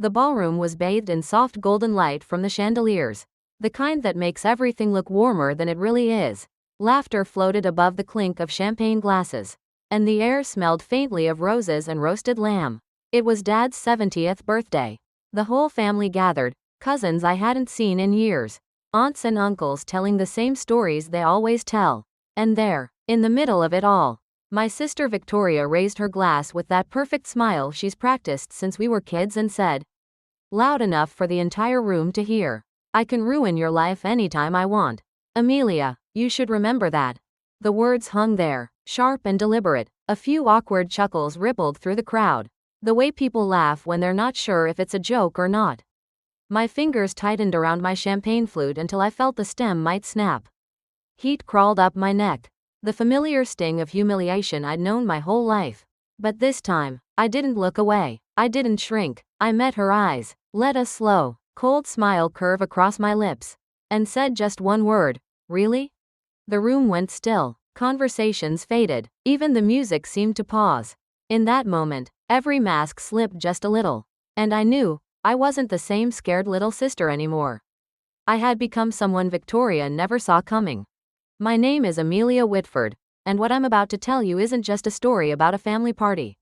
The ballroom was bathed in soft golden light from the chandeliers, the kind that makes everything look warmer than it really is. Laughter floated above the clink of champagne glasses, and the air smelled faintly of roses and roasted lamb. It was Dad's 70th birthday. The whole family gathered, cousins I hadn't seen in years, aunts and uncles telling the same stories they always tell. And there, in the middle of it all, my sister Victoria raised her glass with that perfect smile she's practiced since we were kids and said, loud enough for the entire room to hear, "I can ruin your life anytime I want. Amelia, you should remember that." The words hung there, sharp and deliberate. A few awkward chuckles rippled through the crowd, the way people laugh when they're not sure if it's a joke or not. My fingers tightened around my champagne flute until I felt the stem might snap. Heat crawled up my neck, the familiar sting of humiliation I'd known my whole life. But this time, I didn't look away. I didn't shrink. I met her eyes, let a slow, cold smile curve across my lips, and said just one word, "Really?" The room went still. Conversations faded. Even the music seemed to pause. In that moment, every mask slipped just a little, and I knew I wasn't the same scared little sister anymore. I had become someone Victoria never saw coming. My name is Amelia Whitford, and what I'm about to tell you isn't just a story about a family party.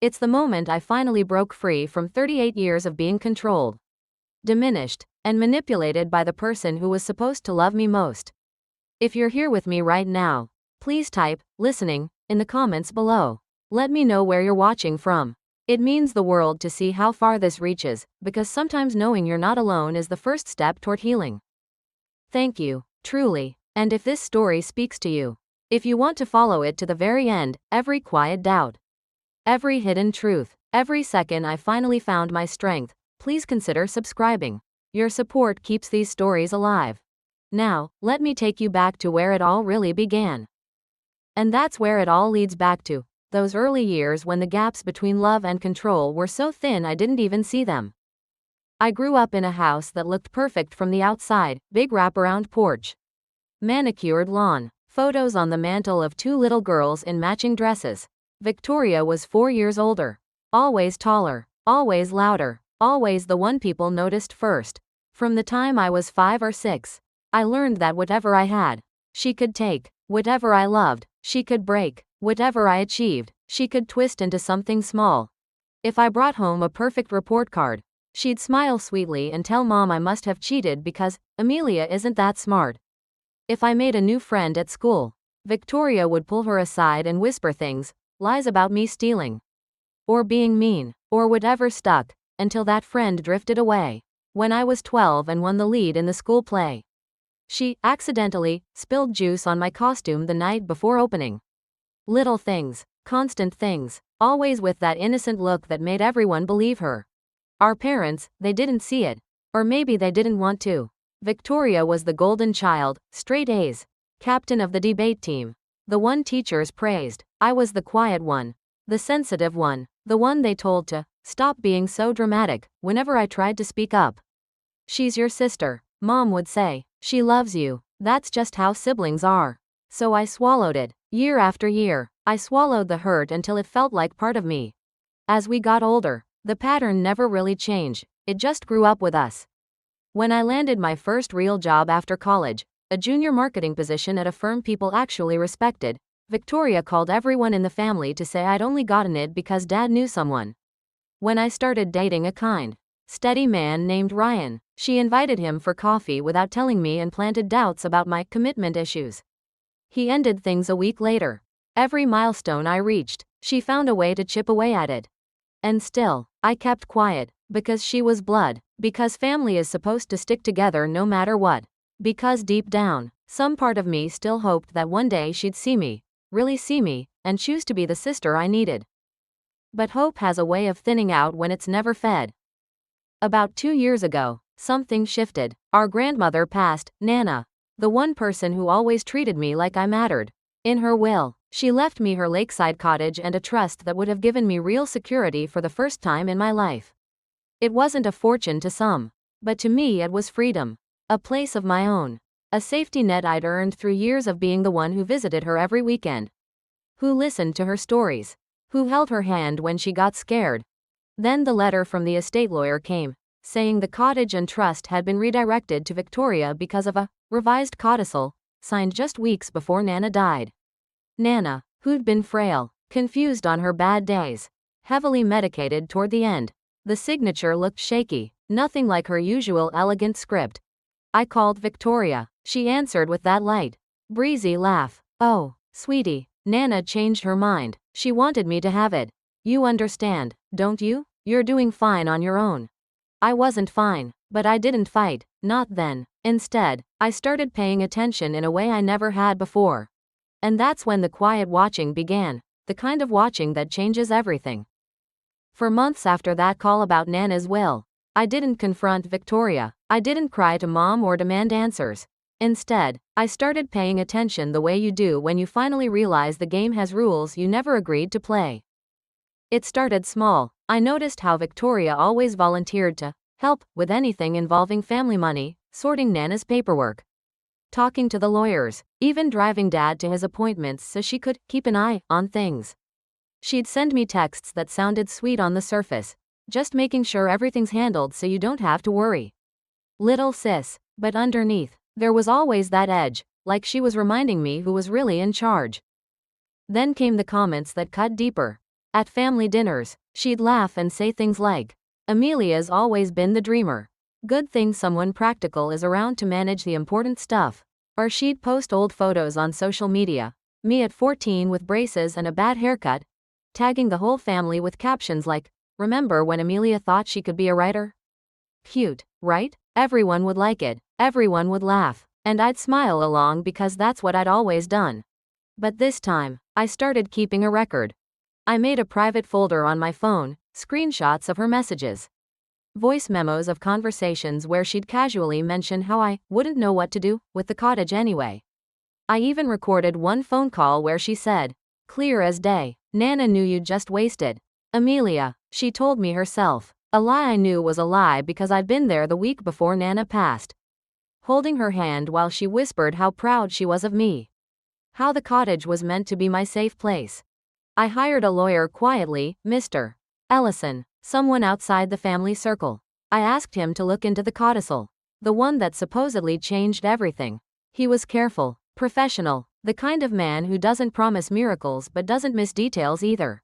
It's the moment I finally broke free from 38 years of being controlled, diminished, and manipulated by the person who was supposed to love me most. If you're here with me right now, please type "listening" in the comments below. Let me know where you're watching from. It means the world to see how far this reaches, because sometimes knowing you're not alone is the first step toward healing. Thank you, truly. And if this story speaks to you, if you want to follow it to the very end, every quiet doubt, every hidden truth, every second I finally found my strength, please consider subscribing. Your support keeps these stories alive. Now, let me take you back to where it all really began. And that's where it all leads back to, those early years when the gaps between love and control were so thin I didn't even see them. I grew up in a house that looked perfect from the outside, big wraparound porch, manicured lawn, photos on the mantle of two little girls in matching dresses. Victoria was 4 years older, always taller, always louder, always the one people noticed first. From the time I was 5 or 6, I learned that whatever I had, she could take. Whatever I loved, she could break. Whatever I achieved, she could twist into something small. If I brought home a perfect report card, she'd smile sweetly and tell Mom I must have cheated because Amelia isn't that smart. If I made a new friend at school, Victoria would pull her aside and whisper things, lies about me stealing, or being mean, or whatever stuck, until that friend drifted away. When I was 12 and won the lead in the school play, she accidentally spilled juice on my costume the night before opening. Little things, constant things, always with that innocent look that made everyone believe her. Our parents, they didn't see it, or maybe they didn't want to. Victoria was the golden child, straight A's, captain of the debate team, the one teachers praised. I was the quiet one, the sensitive one, the one they told to stop being so dramatic whenever I tried to speak up. "She's your sister," Mom would say. "She loves you. That's just how siblings are." So I swallowed it. Year after year, I swallowed the hurt until it felt like part of me. As we got older, the pattern never really changed, it just grew up with us. When I landed my first real job after college, a junior marketing position at a firm people actually respected, Victoria called everyone in the family to say I'd only gotten it because Dad knew someone. When I started dating a kind, steady man named Ryan, she invited him for coffee without telling me and planted doubts about my commitment issues. He ended things a week later. Every milestone I reached, she found a way to chip away at it. And still, I kept quiet, because she was blood, because family is supposed to stick together no matter what, because deep down, some part of me still hoped that one day she'd see me, really see me, and choose to be the sister I needed. But hope has a way of thinning out when it's never fed. About 2 years ago, something shifted. Our grandmother passed, Nana, the one person who always treated me like I mattered. In her will, she left me her lakeside cottage and a trust that would have given me real security for the first time in my life. It wasn't a fortune to some, but to me it was freedom. A place of my own. A safety net I'd earned through years of being the one who visited her every weekend, who listened to her stories, who held her hand when she got scared, Then the letter from the estate lawyer came, saying the cottage and trust had been redirected to Victoria because of a revised codicil, signed just weeks before Nana died. Nana, who'd been frail, confused on her bad days, heavily medicated toward the end. The signature looked shaky, nothing like her usual elegant script. I called Victoria. She answered with that light, breezy laugh. "Oh, sweetie, Nana changed her mind. She wanted me to have it. You understand, don't you? You're doing fine on your own." I wasn't fine, but I didn't fight, not then. Instead, I started paying attention in a way I never had before. And that's when the quiet watching began, the kind of watching that changes everything. For months after that call about Nana's will, I didn't confront Victoria. I didn't cry to mom or demand answers. Instead, I started paying attention the way you do when you finally realize the game has rules you never agreed to play. It started small. I noticed how Victoria always volunteered to help with anything involving family money, sorting Nana's paperwork, talking to the lawyers, even driving Dad to his appointments so she could keep an eye on things. She'd send me texts that sounded sweet on the surface, just making sure everything's handled so you don't have to worry. Little sis, but underneath, there was always that edge, like she was reminding me who was really in charge. Then came the comments that cut deeper. At family dinners, she'd laugh and say things like, "Amelia's always been the dreamer. Good thing someone practical is around to manage the important stuff." Or she'd post old photos on social media, me at 14 with braces and a bad haircut, tagging the whole family with captions like, "Remember when Amelia thought she could be a writer?" Cute, right? Everyone would like it, everyone would laugh, and I'd smile along because that's what I'd always done. But this time, I started keeping a record. I made a private folder on my phone, screenshots of her messages, voice memos of conversations where she'd casually mention how I wouldn't know what to do with the cottage anyway. I even recorded one phone call where she said, "Clear as day, Nana knew you'd just wasted. Amelia," she told me herself. A lie I knew was a lie because I'd been there the week before Nana passed, holding her hand while she whispered how proud she was of me, how the cottage was meant to be my safe place. I hired a lawyer quietly, Mr. Ellison, someone outside the family circle. I asked him to look into the codicil, the one that supposedly changed everything. He was careful, professional, the kind of man who doesn't promise miracles but doesn't miss details either.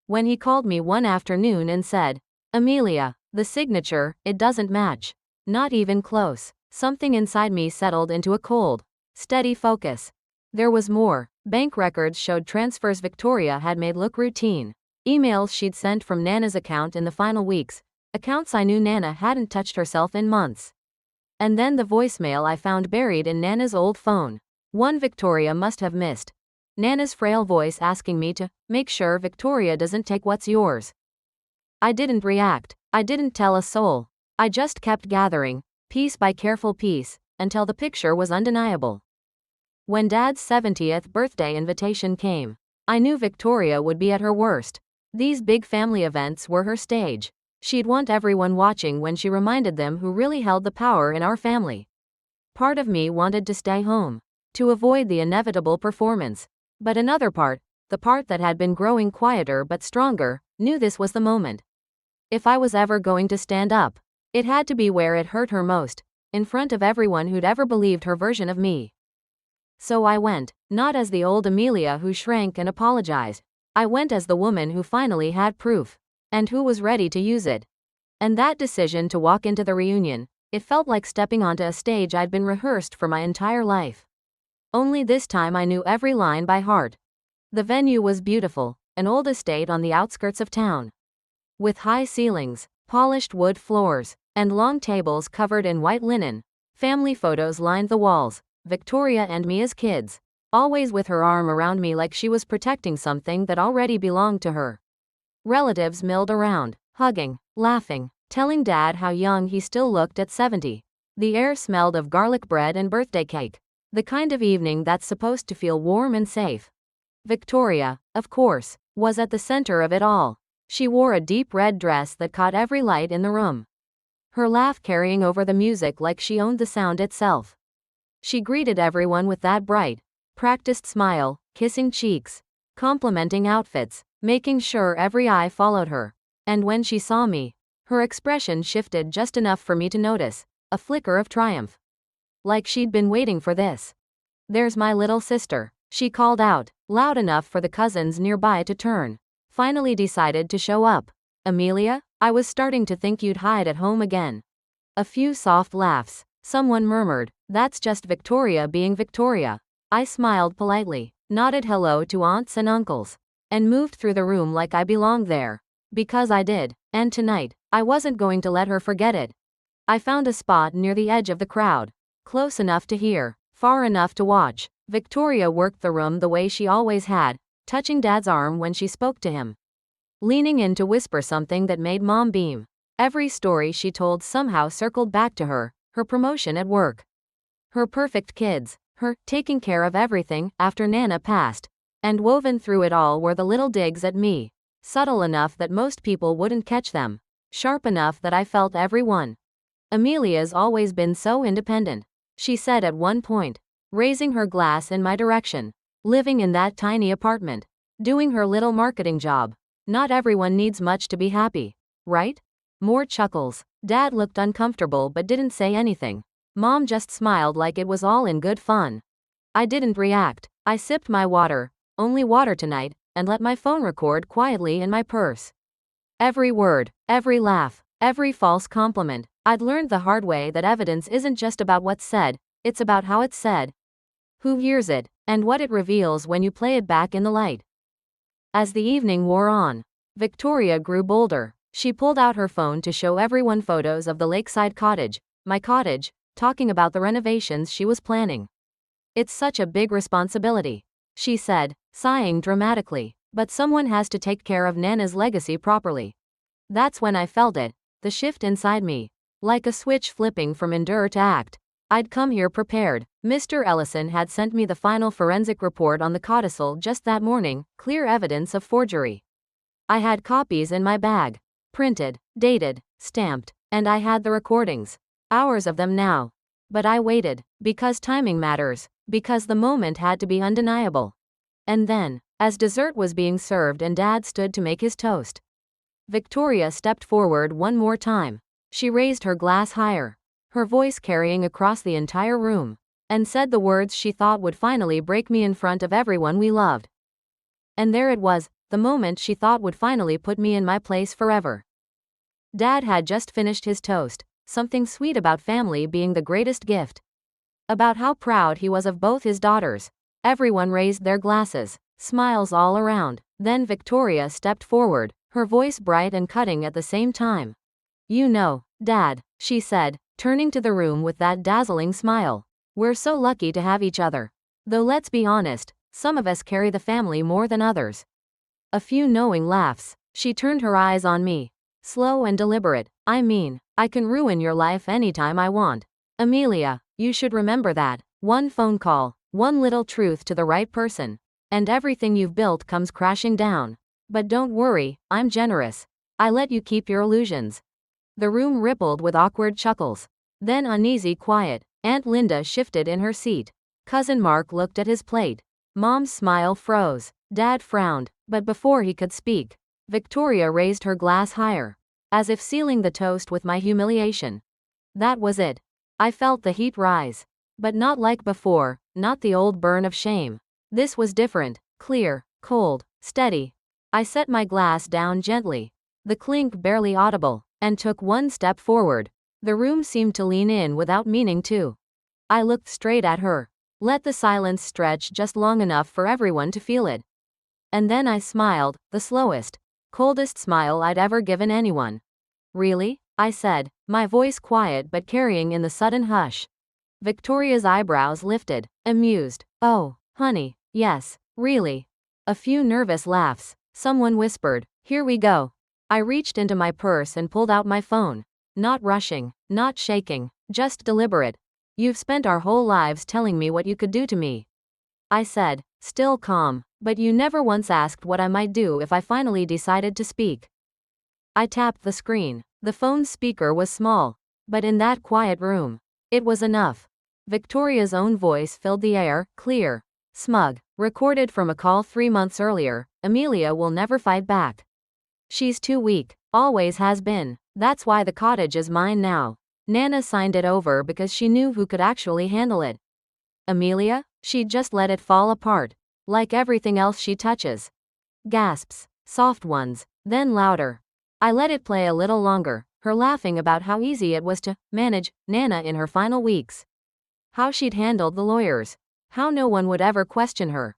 When he called me one afternoon and said, "Amelia, the signature, it doesn't match." Not even close. Something inside me settled into a cold, steady focus. There was more. Bank records showed transfers Victoria had made look routine. Emails she'd sent from Nana's account in the final weeks, accounts I knew Nana hadn't touched herself in months. And then the voicemail I found buried in Nana's old phone. One Victoria must have missed. Nana's frail voice asking me to make sure Victoria doesn't take what's yours. I didn't react. I didn't tell a soul. I just kept gathering, piece by careful piece, until the picture was undeniable. When Dad's 70th birthday invitation came, I knew Victoria would be at her worst. These big family events were her stage. She'd want everyone watching when she reminded them who really held the power in our family. Part of me wanted to stay home, to avoid the inevitable performance. But another part, the part that had been growing quieter but stronger, knew this was the moment. If I was ever going to stand up, it had to be where it hurt her most, in front of everyone who'd ever believed her version of me. So I went, not as the old Amelia who shrank and apologized. I went as the woman who finally had proof, and who was ready to use it. And that decision to walk into the reunion, it felt like stepping onto a stage I'd been rehearsed for my entire life. Only this time I knew every line by heart. The venue was beautiful, an old estate on the outskirts of town, with high ceilings, polished wood floors, and long tables covered in white linen. Family photos lined the walls, Victoria and me as kids, always with her arm around me like she was protecting something that already belonged to her. Relatives milled around, hugging, laughing, telling Dad how young he still looked at 70. The air smelled of garlic bread and birthday cake, the kind of evening that's supposed to feel warm and safe. Victoria, of course, was at the center of it all. She wore a deep red dress that caught every light in the room, her laugh carrying over the music like she owned the sound itself. She greeted everyone with that bright, practiced smile, kissing cheeks, complimenting outfits, making sure every eye followed her. And when she saw me, her expression shifted just enough for me to notice a flicker of triumph. Like she'd been waiting for this. "There's my little sister," she called out, loud enough for the cousins nearby to turn. "Finally decided to show up. Amelia, I was starting to think you'd hide at home again." A few soft laughs. Someone murmured, "That's just Victoria being Victoria." I smiled politely, nodded hello to aunts and uncles, and moved through the room like I belonged there. Because I did, and tonight, I wasn't going to let her forget it. I found a spot near the edge of the crowd, close enough to hear, far enough to watch. Victoria worked the room the way she always had, touching Dad's arm when she spoke to him, leaning in to whisper something that made Mom beam. Every story she told somehow circled back to her promotion at work, her perfect kids, her taking care of everything after Nana passed, and woven through it all were the little digs at me, subtle enough that most people wouldn't catch them, sharp enough that I felt every one. "Amelia's always been so independent," she said at one point, raising her glass in my direction. "Living in that tiny apartment, doing her little marketing job. Not everyone needs much to be happy, right?" More chuckles. Dad looked uncomfortable but didn't say anything. Mom just smiled like it was all in good fun. I didn't react. I sipped my water, only water tonight, and let my phone record quietly in my purse. Every word, every laugh, every false compliment. I'd learned the hard way that evidence isn't just about what's said, it's about how it's said, who hears it, and what it reveals when you play it back in the light. As the evening wore on, Victoria grew bolder. She pulled out her phone to show everyone photos of the lakeside cottage, my cottage, talking about the renovations she was planning. "It's such a big responsibility," she said, sighing dramatically, "but someone has to take care of Nana's legacy properly." That's when I felt it, the shift inside me, like a switch flipping from endure to act. I'd come here prepared. Mr. Ellison had sent me the final forensic report on the codicil just that morning, clear evidence of forgery. I had copies in my bag, printed, dated, stamped, and I had the recordings. Hours of them now. But I waited, because timing matters, because the moment had to be undeniable. And then, as dessert was being served and Dad stood to make his toast, Victoria stepped forward one more time. She raised her glass higher, her voice carrying across the entire room, and said the words she thought would finally break me in front of everyone we loved. And there it was, the moment she thought would finally put me in my place forever. Dad had just finished his toast, something sweet about family being the greatest gift. About how proud he was of both his daughters. Everyone raised their glasses, smiles all around. Then Victoria stepped forward, her voice bright and cutting at the same time. "You know, Dad," she said, turning to the room with that dazzling smile, "we're so lucky to have each other. Though let's be honest, some of us carry the family more than others." A few knowing laughs. She turned her eyes on me, slow and deliberate. "I mean, I can ruin your life anytime I want. Amelia, you should remember that. One phone call, one little truth to the right person, and everything you've built comes crashing down. But don't worry, I'm generous. I let you keep your illusions." The room rippled with awkward chuckles. Then uneasy quiet. Aunt Linda shifted in her seat. Cousin Mark looked at his plate. Mom's smile froze. Dad frowned, but before he could speak, Victoria raised her glass higher, as if sealing the toast with my humiliation. That was it. I felt the heat rise. But not like before, not the old burn of shame. This was different, clear, cold, steady. I set my glass down gently, the clink barely audible, and took one step forward. The room seemed to lean in without meaning to. I looked straight at her, let the silence stretch just long enough for everyone to feel it. And then I smiled, the slowest, coldest smile I'd ever given anyone. "Really?" I said, my voice quiet but carrying in the sudden hush. Victoria's eyebrows lifted, amused. "Oh, honey, yes, really." A few nervous laughs. Someone whispered, "Here we go." I reached into my purse and pulled out my phone. Not rushing, not shaking, just deliberate. "You've spent our whole lives telling me what you could do to me," I said, still calm, "but you never once asked what I might do if I finally decided to speak." I tapped the screen. The phone's speaker was small, but in that quiet room, it was enough. Victoria's own voice filled the air, clear, smug, recorded from a call 3 months earlier. "Amelia will never fight back. She's too weak. Always has been. That's why the cottage is mine now. Nana signed it over because she knew who could actually handle it. Amelia? She'd just let it fall apart. Like everything else she touches. Gasps. Soft ones. Then louder. I let it play a little longer, her laughing about how easy it was to manage Nana in her final weeks. How she'd handled the lawyers. How no one would ever question her.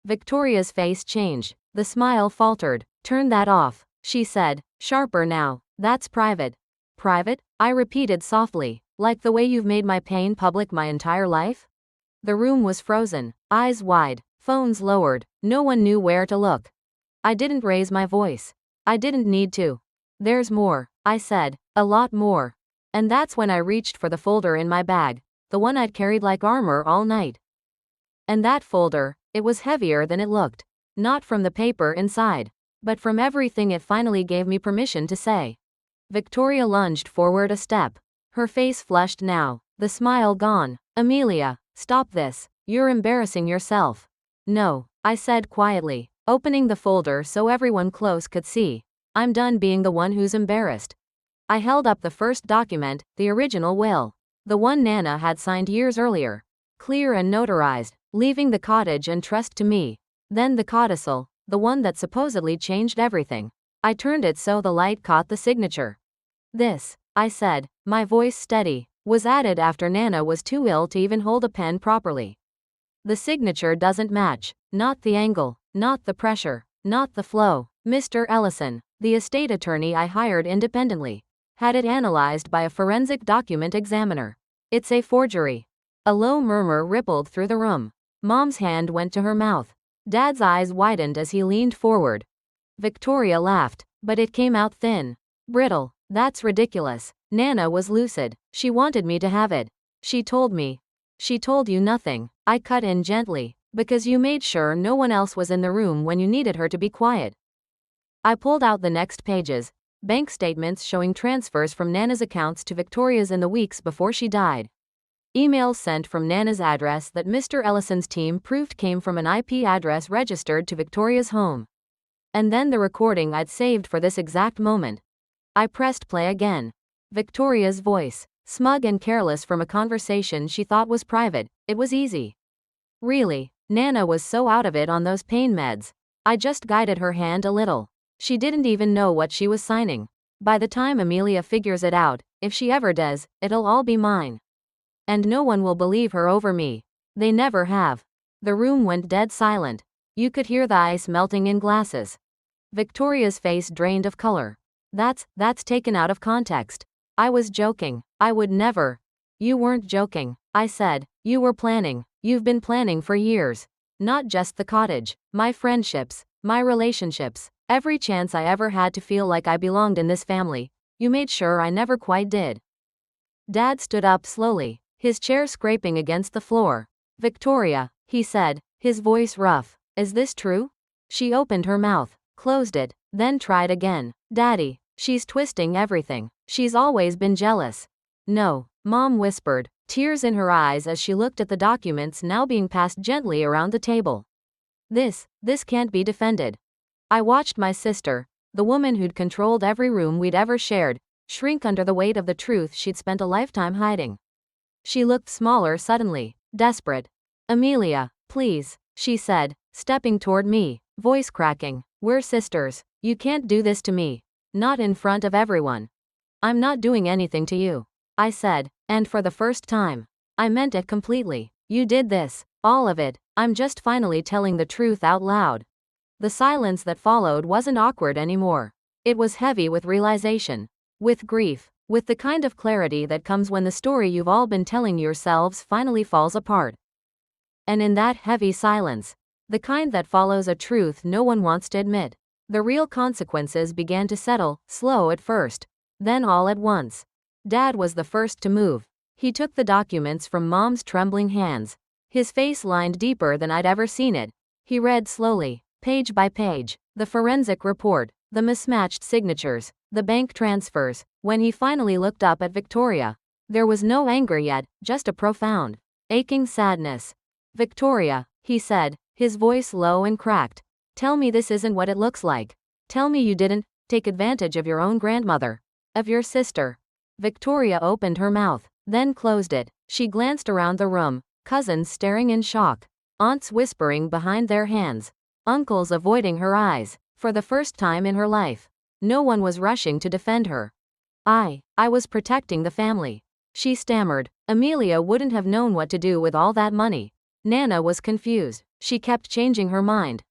Victoria's face changed. The smile faltered. Turn that off, she said, sharper now. That's private. Private? I repeated softly. Like the way you've made my pain public my entire life? The room was frozen, eyes wide, phones lowered, no one knew where to look. I didn't raise my voice. I didn't need to. There's more, I said, a lot more. And that's when I reached for the folder in my bag, the one I'd carried like armor all night. And that folder, it was heavier than it looked. Not from the paper inside, but from everything it finally gave me permission to say. Victoria lunged forward a step. Her face flushed now, the smile gone. Amelia, stop this. You're embarrassing yourself. No, I said quietly, opening the folder so everyone close could see. I'm done being the one who's embarrassed. I held up the first document, the original will. The one Nana had signed years earlier. Clear and notarized, leaving the cottage and trust to me. Then the codicil, the one that supposedly changed everything. I turned it so the light caught the signature. This, I said, my voice steady, was added after Nana was too ill to even hold a pen properly. The signature doesn't match. Not the angle, not the pressure, not the flow. Mr. Ellison, the estate attorney I hired independently, had it analyzed by a forensic document examiner. It's a forgery. A low murmur rippled through the room. Mom's hand went to her mouth. Dad's eyes widened as he leaned forward. Victoria laughed, but it came out thin. Brittle. That's ridiculous. Nana was lucid. She wanted me to have it. She told me. She told you nothing. I cut in gently. Because you made sure no one else was in the room when you needed her to be quiet. I pulled out the next pages. Bank statements showing transfers from Nana's accounts to Victoria's in the weeks before she died. Emails sent from Nana's address that Mr. Ellison's team proved came from an IP address registered to Victoria's home. And then the recording I'd saved for this exact moment. I pressed play again. Victoria's voice, smug and careless from a conversation she thought was private. It was easy. Really, Nana was so out of it on those pain meds. I just guided her hand a little. She didn't even know what she was signing. By the time Amelia figures it out, if she ever does, it'll all be mine. And no one will believe her over me. They never have. The room went dead silent. You could hear the ice melting in glasses. Victoria's face drained of color. That's taken out of context. I was joking. I would never. You weren't joking, I said. You were planning. You've been planning for years. Not just the cottage. My friendships. My relationships. Every chance I ever had to feel like I belonged in this family. You made sure I never quite did. Dad stood up slowly, his chair scraping against the floor. Victoria, he said, his voice rough. Is this true? She opened her mouth, closed it, then tried again. Daddy, she's twisting everything. She's always been jealous. No, Mom whispered, tears in her eyes as she looked at the documents now being passed gently around the table. This can't be defended. I watched my sister, the woman who'd controlled every room we'd ever shared, shrink under the weight of the truth she'd spent a lifetime hiding. She looked smaller suddenly, desperate. Amelia, please, she said, stepping toward me, voice cracking. We're sisters. You can't do this to me. Not in front of everyone. I'm not doing anything to you, I said, and for the first time, I meant it completely. You did this, all of it. I'm just finally telling the truth out loud. The silence that followed wasn't awkward anymore. It was heavy with realization, with grief, with the kind of clarity that comes when the story you've all been telling yourselves finally falls apart. And in that heavy silence, the kind that follows a truth no one wants to admit, the real consequences began to settle, slow at first, then all at once. Dad was the first to move. He took the documents from Mom's trembling hands. His face lined deeper than I'd ever seen it. He read slowly, page by page, the forensic report, the mismatched signatures, the bank transfers. When he finally looked up at Victoria, there was no anger yet, just a profound, aching sadness. Victoria, he said, his voice low and cracked. Tell me this isn't what it looks like. Tell me you didn't take advantage of your own grandmother. Of your sister. Victoria opened her mouth, then closed it. She glanced around the room, cousins staring in shock, aunts whispering behind their hands, uncles avoiding her eyes. For the first time in her life, no one was rushing to defend her. I was protecting the family. She stammered. Amelia wouldn't have known what to do with all that money. Nana was confused. She kept changing her mind.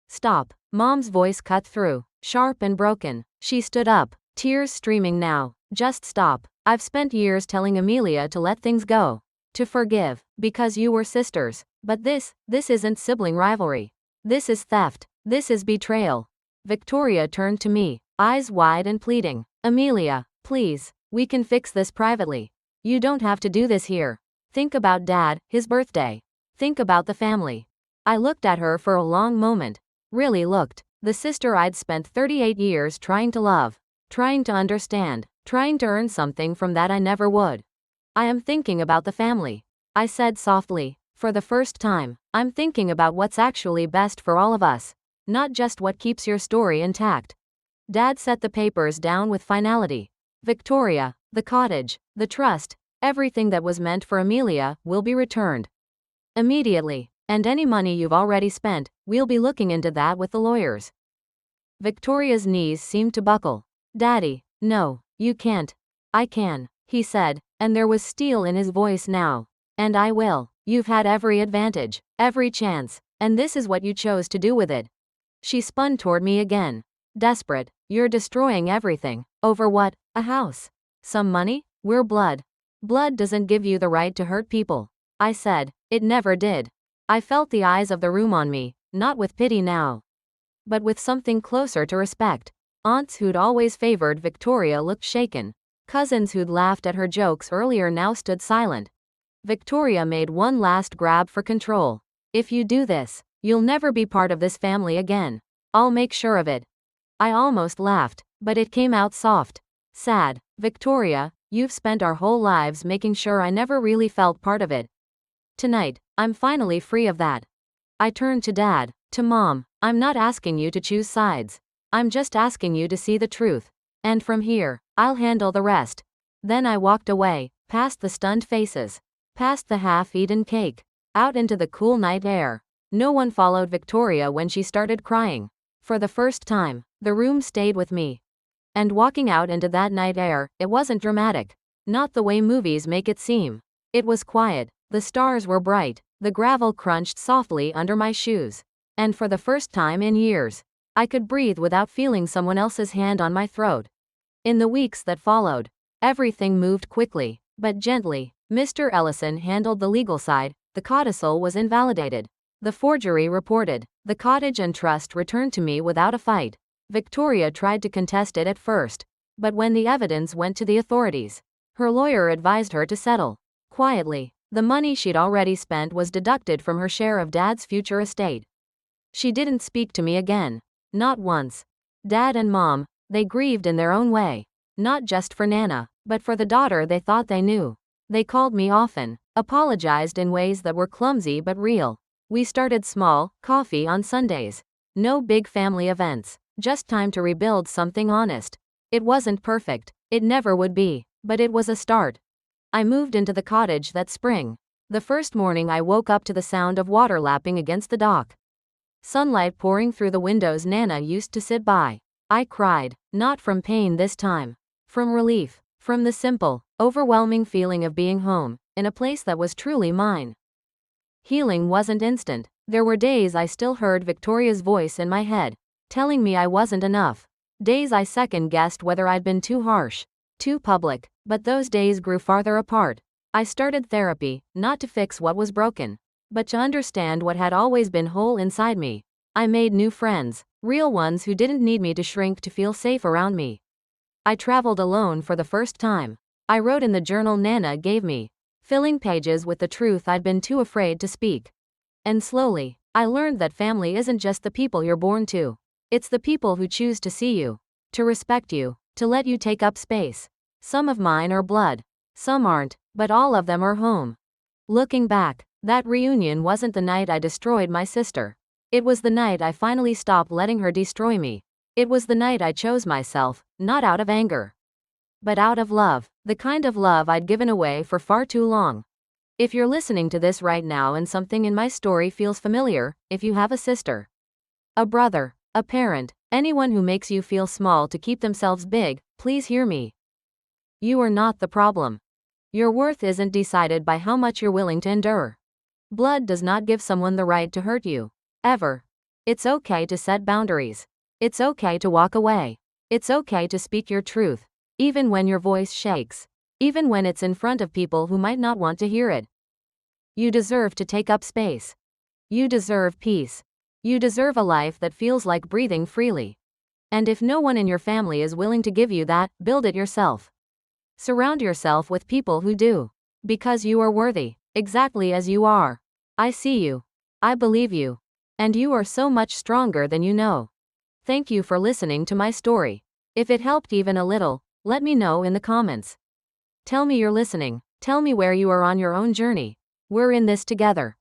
Stop. Mom's voice cut through, sharp and broken. She stood up, tears streaming now. Just stop. I've spent years telling Amelia to let things go. To forgive, because you were sisters. But this isn't sibling rivalry. This is theft. This is betrayal. Victoria turned to me, eyes wide and pleading. Amelia, please, we can fix this privately. You don't have to do this here. Think about Dad, his birthday. Think about the family. I looked at her for a long moment. Really looked. The sister I'd spent 38 years trying to love, trying to understand, trying to earn something from that I never would. I am thinking about the family. I said softly. For the first time, I'm thinking about what's actually best for all of us. Not just what keeps your story intact. Dad set the papers down with finality. Victoria, the cottage, the trust, everything that was meant for Amelia will be returned immediately, and any money you've already spent, we'll be looking into that with the lawyers. Victoria's knees seemed to buckle. Daddy, no, you can't. I can, he said, and there was steel in his voice now. And I will. You've had every advantage, every chance, and this is what you chose to do with it. She spun toward me again. Desperate. You're destroying everything. Over what? A house. Some money? We're blood. Blood doesn't give you the right to hurt people. I said. It never did. I felt the eyes of the room on me, not with pity now, but with something closer to respect. Aunts who'd always favored Victoria looked shaken. Cousins who'd laughed at her jokes earlier now stood silent. Victoria made one last grab for control. If you do this, you'll never be part of this family again. I'll make sure of it. I almost laughed, but it came out soft. Sad. Victoria, you've spent our whole lives making sure I never really felt part of it. Tonight, I'm finally free of that. I turned to Dad, to Mom. I'm not asking you to choose sides. I'm just asking you to see the truth. And from here, I'll handle the rest. Then I walked away, past the stunned faces, past the half-eaten cake, out into the cool night air. No one followed Victoria when she started crying. For the first time, the room stayed with me. And walking out into that night air, it wasn't dramatic. Not the way movies make it seem. It was quiet. The stars were bright. The gravel crunched softly under my shoes. And for the first time in years, I could breathe without feeling someone else's hand on my throat. In the weeks that followed, everything moved quickly, but gently. Mr. Ellison handled the legal side. The codicil was invalidated. The forgery reported. The cottage and trust returned to me without a fight. Victoria tried to contest it at first, but when the evidence went to the authorities, her lawyer advised her to settle. Quietly, the money she'd already spent was deducted from her share of Dad's future estate. She didn't speak to me again. Not once. Dad and Mom, they grieved in their own way. Not just for Nana, but for the daughter they thought they knew. They called me often, apologized in ways that were clumsy but real. We started small, coffee on Sundays. No big family events, just time to rebuild something honest. It wasn't perfect, it never would be, but it was a start. I moved into the cottage that spring. The first morning I woke up to the sound of water lapping against the dock. Sunlight pouring through the windows Nana used to sit by. I cried, not from pain this time. From relief, from the simple, overwhelming feeling of being home, in a place that was truly mine. Healing wasn't instant. There were days I still heard Victoria's voice in my head, telling me I wasn't enough. Days I second-guessed whether I'd been too harsh, too public, but those days grew farther apart. I started therapy, not to fix what was broken, but to understand what had always been whole inside me. I made new friends, real ones who didn't need me to shrink to feel safe around me. I traveled alone for the first time. I wrote in the journal Nana gave me, filling pages with the truth I'd been too afraid to speak. And slowly, I learned that family isn't just the people you're born to. It's the people who choose to see you, to respect you, to let you take up space. Some of mine are blood, some aren't, but all of them are home. Looking back, that reunion wasn't the night I destroyed my sister. It was the night I finally stopped letting her destroy me. It was the night I chose myself, not out of anger, but out of love, the kind of love I'd given away for far too long. If you're listening to this right now and something in my story feels familiar, if you have a sister, a brother, a parent, anyone who makes you feel small to keep themselves big, please hear me. You are not the problem. Your worth isn't decided by how much you're willing to endure. Blood does not give someone the right to hurt you. Ever. It's okay to set boundaries. It's okay to walk away. It's okay to speak your truth, even when your voice shakes, even when it's in front of people who might not want to hear it. You deserve to take up space. You deserve peace. You deserve a life that feels like breathing freely. And if no one in your family is willing to give you that, build it yourself. Surround yourself with people who do. Because you are worthy, exactly as you are. I see you. I believe you. And you are so much stronger than you know. Thank you for listening to my story. If it helped even a little, let me know in the comments. Tell me you're listening. Tell me where you are on your own journey. We're in this together.